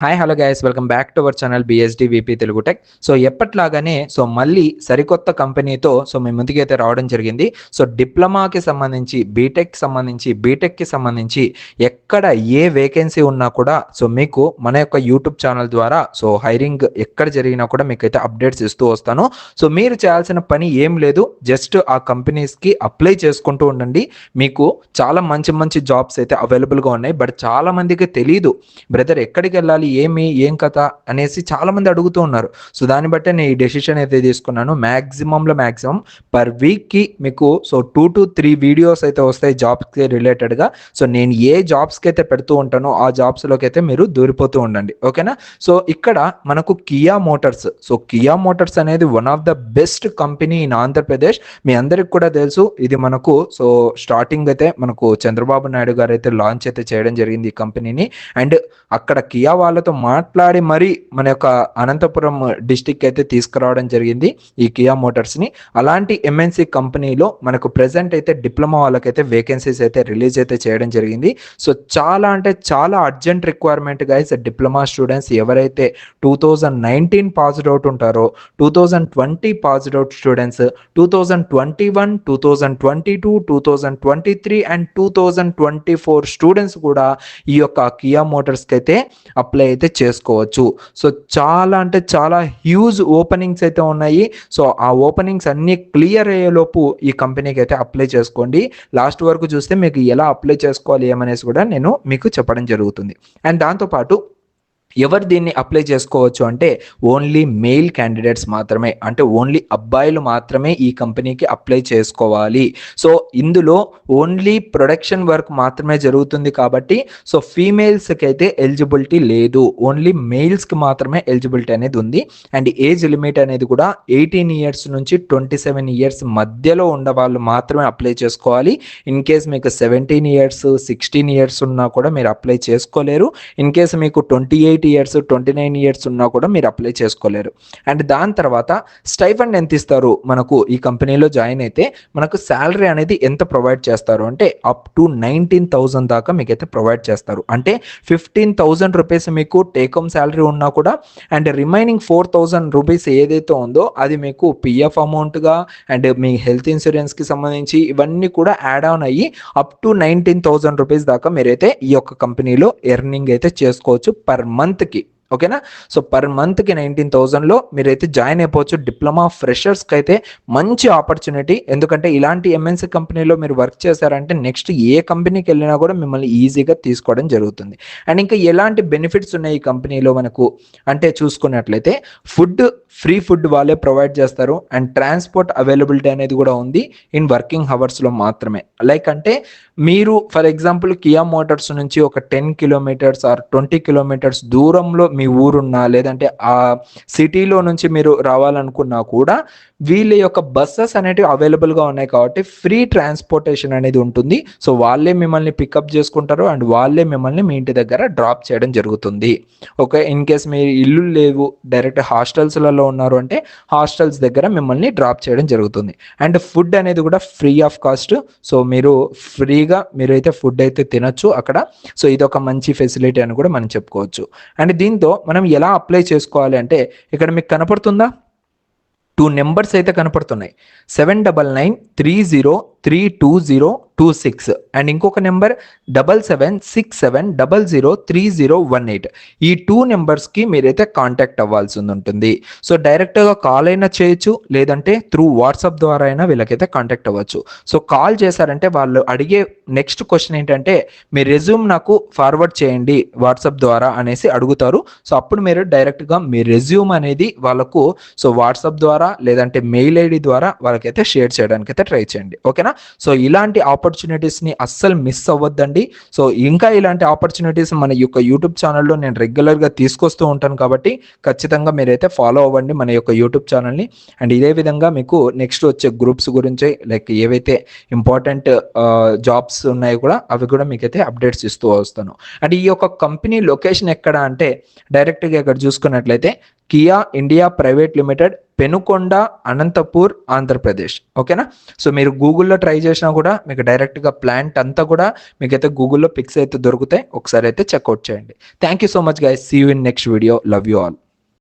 Hi hello guys welcome back to our channel BSD VP Telugu tech. ఎప్పట్లాగానే మళ్ళీ సరికొత్త కంపెనీతో మీ ముందుకైతే రావడం జరిగింది. డిప్లొమాకి సంబంధించి బీటెక్కి సంబంధించి ఎక్కడ ఏ వేకెన్సీ ఉన్నా కూడా మీకు మన యొక్క యూట్యూబ్ ఛానల్ ద్వారా హైరింగ్ ఎక్కడ జరిగినా కూడా మీకైతే అప్డేట్స్ ఇస్తూ వస్తాను. మీరు చేయాల్సిన పని ఏం లేదు, జస్ట్ ఆ కంపెనీస్కి అప్లై చేసుకుంటూ ఉండండి. మీకు చాలా మంచి మంచి జాబ్స్ అయితే అవైలబుల్గా ఉన్నాయి. బట్ చాలా మందికి తెలియదు బ్రదర్ ఎక్కడికి వెళ్ళాలి, ఏం కథ అనేసి చాలా మంది అడుగుతూ ఉన్నారు. దాన్ని బట్టే నేను ఈ డెసిషన్ అయితే తీసుకున్నాను. మ్యాక్సిమం పర్ వీక్ కి మీకు 2 to 3 వీడియోస్ అయితే వస్తాయి జాబ్స్ కి రిలేటెడ్ గా. నేను ఏ జాబ్స్ కి అయితే పెడుతూ ఉంటానో ఆ జాబ్స్ లోకి అయితే మీరు దూరిపోతూ ఉండండి, ఓకేనా. ఇక్కడ మనకు కియా మోటార్స్ అనేది one of the best company in Andhra Pradesh. మీ అందరికి కూడా తెలుసు, ఇది మనకు స్టార్టింగ్ అయితే మనకు చంద్రబాబు నాయుడు గారు అయితే లాంచ్ అయితే చేయడం జరిగింది ఈ కంపెనీని. అండ్ అక్కడ కియా వాళ్ళతో మాట్లాడి మరి మన యొక్క అనంతపురం డిస్టిక్ అయితే తీసుకురావడం జరిగింది ఈ కియా మోటార్స్ ని. అలాంటి ఎంఎన్సి కంపెనీలో మనకు ప్రెసెంట్ అయితే డిప్లొమా వాళ్ళకైతే వేకెన్సీస్ అయితే రిలీజ్ అయితే చేయడం జరిగింది. చాలా అంటే చాలా urgent requirement guys. Diploma students ఎవరైతే 2019 పాస్డ్ అవుట్ ఉంటారో, 2020 passed out students, 2021, 2022, 2023 and 2024 students కూడా ఈ యొక్క కియా మోటార్స్కి అయితే అప్లై అయితే చేసుకోవచ్చు. చాలా అంటే చాలా హ్యూజ్ ఓపెనింగ్స్ అయితే ఉన్నాయి. ఆ ఓపెనింగ్స్ అన్ని క్లియర్ అయ్యేలోపు ఈ కంపెనీకి అయితే అప్లై చేసుకోండి. లాస్ట్ వరకు చూస్తే మీకు ఎలా అప్లై చేసుకోవాలి ఏమనేసి కూడా నేను మీకు చెప్పడం జరుగుతుంది. అండ్ దాంతోపాటు ఎవరు దీన్ని అప్లై చేసుకోవచ్చు అంటే ఓన్లీ మెయిల్ క్యాండిడేట్స్ మాత్రమే, అంటే ఓన్లీ అబ్బాయిలు మాత్రమే ఈ కంపెనీకి అప్లై చేసుకోవాలి. ఇందులో ఓన్లీ ప్రొడక్షన్ వర్క్ మాత్రమే జరుగుతుంది కాబట్టి ఫీమేల్స్కి అయితే ఎలిజిబిలిటీ లేదు, ఓన్లీ మెయిల్స్కి మాత్రమే ఎలిజిబిలిటీ అనేది ఉంది. అండ్ ఏజ్ లిమిట్ అనేది కూడా 18 ఇయర్స్ నుంచి 27 ఇయర్స్ మధ్యలో ఉన్న వాళ్ళు మాత్రమే అప్లై చేసుకోవాలి. ఇన్ కేస్ మీకు 17 ఇయర్స్ 16 ఇయర్స్ ఉన్నా కూడా మీరు అప్లై చేసుకోలేరు. ఇన్ కేస్ మీకు 28 ఇయర్స్ 29 ఇయర్స్ ఉన్నా కూడా మీరు అప్లై చేసుకోలేరు. అండ్ దాని తర్వాత స్టైఫండ్ ఎంత ఇస్తారు మనకు ఈ కంపెనీలో జాయిన్ అయితే, మనకు శాలరీ అనేది ఎంత ప్రొవైడ్ చేస్తారు అంటే అప్ టు 19,000 దాకా మీకైతే ప్రొవైడ్ చేస్తారు. అంటే 15,000 రూపీస్ మీకు టేక్ హోమ్ శాలరీ ఉన్నా కూడా, అండ్ రిమైనింగ్ 4,000 రూపీస్ ఏదైతే ఉందో అది మీకు పిఎఫ్ అమౌంట్గా అండ్ మీ హెల్త్ ఇన్సూరెన్స్కి సంబంధించి ఇవన్నీ కూడా యాడ్ ఆన్ అయ్యి అప్ టు 19,000 రూపీస్ దాకా మీరైతే ఈ యొక్క కంపెనీలో ఎర్నింగ్ అయితే చేసుకోవచ్చు పర్ మంత్కి, ఓకేనా. పర్ మంత్కి 19,000లో మీరైతే జాయిన్ అయిపోవచ్చు. డిప్లొమా ఫ్రెషర్స్కి అయితే మంచి ఆపర్చునిటీ, ఎందుకంటే ఇలాంటి ఎంఎన్సీ కంపెనీలో మీరు వర్క్ చేశారంటే నెక్స్ట్ ఏ కంపెనీకి వెళ్ళినా కూడా మిమ్మల్ని ఈజీగా తీసుకోవడం జరుగుతుంది. అండ్ ఇంకా ఎలాంటి బెనిఫిట్స్ ఉన్నాయి ఈ కంపెనీలో మనకు అంటే చూసుకున్నట్లయితే ఫ్రీ ఫుడ్ వాళ్ళే ప్రొవైడ్ చేస్తారు. అండ్ ట్రాన్స్పోర్ట్ అవైలబిలిటీ అనేది కూడా ఉంది ఇన్ వర్కింగ్ అవర్స్లో మాత్రమే. లైక్ అంటే మీరు ఫర్ ఎగ్జాంపుల్ కియా మోటార్స్ నుంచి ఒక 10 కిలోమీటర్స్ ఆర్ 20 కిలోమీటర్స్ దూరంలో మీ ఊరున్నా, లేదంటే ఆ సిటీలో నుంచి మీరు రావాలనుకున్నా కూడా వీళ్ళ యొక్క బస్సెస్ అనేటివి అవైలబుల్గా ఉన్నాయి కాబట్టి ఫ్రీ ట్రాన్స్పోర్టేషన్ అనేది ఉంటుంది. వాళ్ళే మిమ్మల్ని పికప్ చేసుకుంటారు అండ్ వాళ్ళే మిమ్మల్ని మీ ఇంటి దగ్గర డ్రాప్ చేయడం జరుగుతుంది. ఓకే, ఇన్ కేస్ మీ ఇల్లు లేవు, డైరెక్ట్ హాస్టల్స్లలో ఉన్నారు అంటే హాస్టల్స్ దగ్గర మిమ్మల్ని డ్రాప్ చేయడం జరుగుతుంది. అండ్ ఫుడ్ అనేది కూడా ఫ్రీ ఆఫ్ కాస్ట్. మీరు ఫ్రీగా మీరైతే ఫుడ్ అయితే తినొచ్చు అక్కడ. ఇది ఒక మంచి ఫెసిలిటీ అని కూడా మనం చెప్పుకోవచ్చు. అండ్ దీంతో మనం ఎలా అప్లై చేసుకోవాలి అంటే ఇక్కడ మీకు కనపడుతుందా, 2 నెంబర్స్ అయితే కనపడుతున్నాయి, 7993032026 అండ్ ఇంకొక నెంబర్ 7767003018. ఈ 2 నెంబర్స్కి మీరైతే కాంటాక్ట్ అవ్వాల్సి ఉంటుంది. డైరెక్ట్గా కాల్ అయినా చేయొచ్చు, లేదంటే త్రూ వాట్సాప్ ద్వారా అయినా వీళ్ళకైతే కాంటాక్ట్ అవ్వచ్చు. కాల్ చేశారంటే వాళ్ళు అడిగే నెక్స్ట్ క్వశ్చన్ ఏంటంటే మీ రెజ్యూమ్ నాకు ఫార్వర్డ్ చేయండి వాట్సాప్ ద్వారా అనేసి అడుగుతారు. అప్పుడు మీరు డైరెక్ట్గా మీ రెజ్యూమ్ అనేది వాళ్ళకు వాట్సాప్ ద్వారా లేదంటే మెయిల్ ఐడి ద్వారా వాళ్ళకైతే షేర్ చేయడానికి అయితే ట్రై చేయండి, ఓకేనా. ఇలాంటి ఆపర్చునిటీస్ని అస్సలు మిస్ అవ్వద్దండి. ఇంకా ఇలాంటి ఆపర్చునిటీస్ మన యొక్క యూట్యూబ్ ఛానల్లో నేను రెగ్యులర్గా తీసుకొస్తూ ఉంటాను కాబట్టి ఖచ్చితంగా మీరైతే ఫాలో అవ్వండి మన యొక్క యూట్యూబ్ ఛానల్ని. అండ్ ఇదే విధంగా మీకు నెక్స్ట్ వచ్చే గ్రూప్స్ గురించి లైక్ ఏవైతే ఇంపార్టెంట్ జాబ్స్ ఉన్నాయో కూడా అవి కూడా మీకైతే అప్డేట్స్ ఇస్తూ వస్తాను. అండ్ ఈ యొక్క కంపెనీ లొకేషన్ ఎక్కడ అంటే డైరెక్ట్గా ఇక్కడ చూసుకున్నట్లయితే Kia India private limited, Penukonda, Anantapur, Andhra Pradesh. ఓకేనా? సో మీరు గూగుల్లో ట్రై చేసినా కూడా మీకు డైరెక్ట్గా ప్లాంట్ అంతా కూడా మీకైతే గూగుల్లో పిక్స్ అయితే దొరుకుతాయి. ఒకసారి అయితే చెక్అవుట్ చేయండి. Thank you so much guys. See you in next video. Love you all.